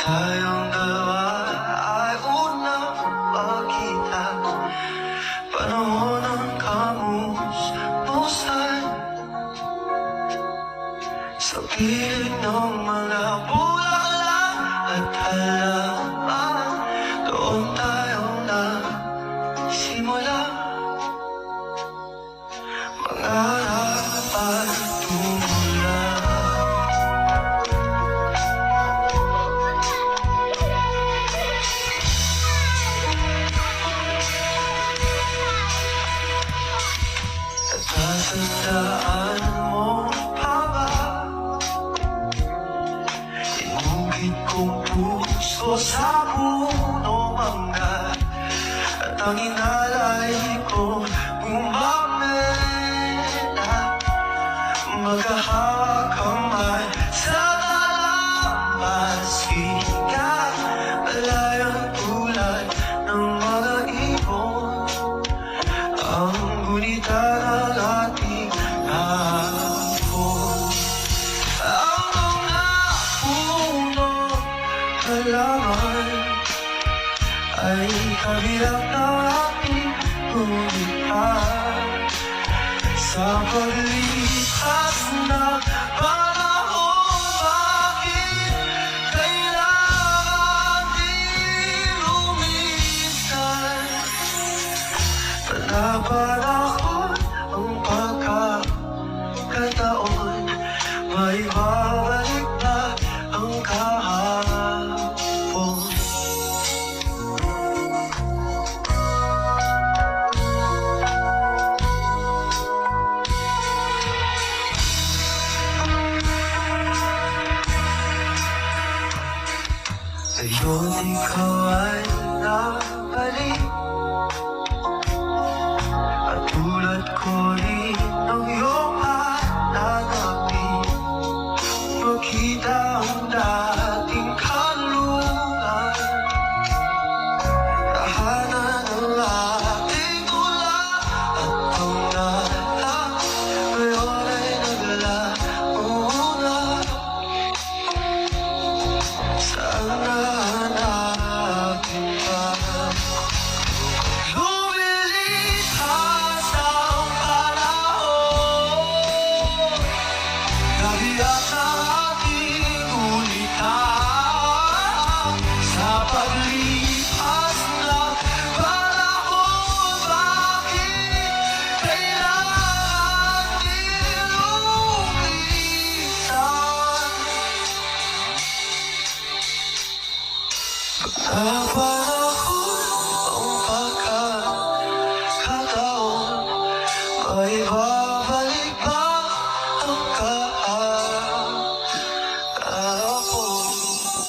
Tayong dalawa ay unang magkita, panahon ng kamusmusan, sa piling ng mga bulaklak at halaman. Doon tayo nagsimula, mangarap at tumula. Natatandaan mo pa ba? Inugit kong puso sa puno mangga, at ang inalay ko bumamela, magkahakamay sa dalampasigan, malayang tulad ng mga ibon, ang gunita ng ating hapon. Ang mga puno halaman ay kabilang ng ating gunita, sa paglipas ng panahon. Bakit kailangan din lumisan? Panapanahon ang pagkakataon, may babalik na ang kahapon. Ngayon ikaw ay nabalik, at tulad ko rin ng iyong hanapin, makita ang dating kalungan, tahanan ng ating tula at pangalan, ngayon ay naglalaho na. Sana hanapin pa. Lumilipas ang panahon, nabiyak ang ating gunita, sa paglipas ng panahon. Bakit kailangan din lumisan?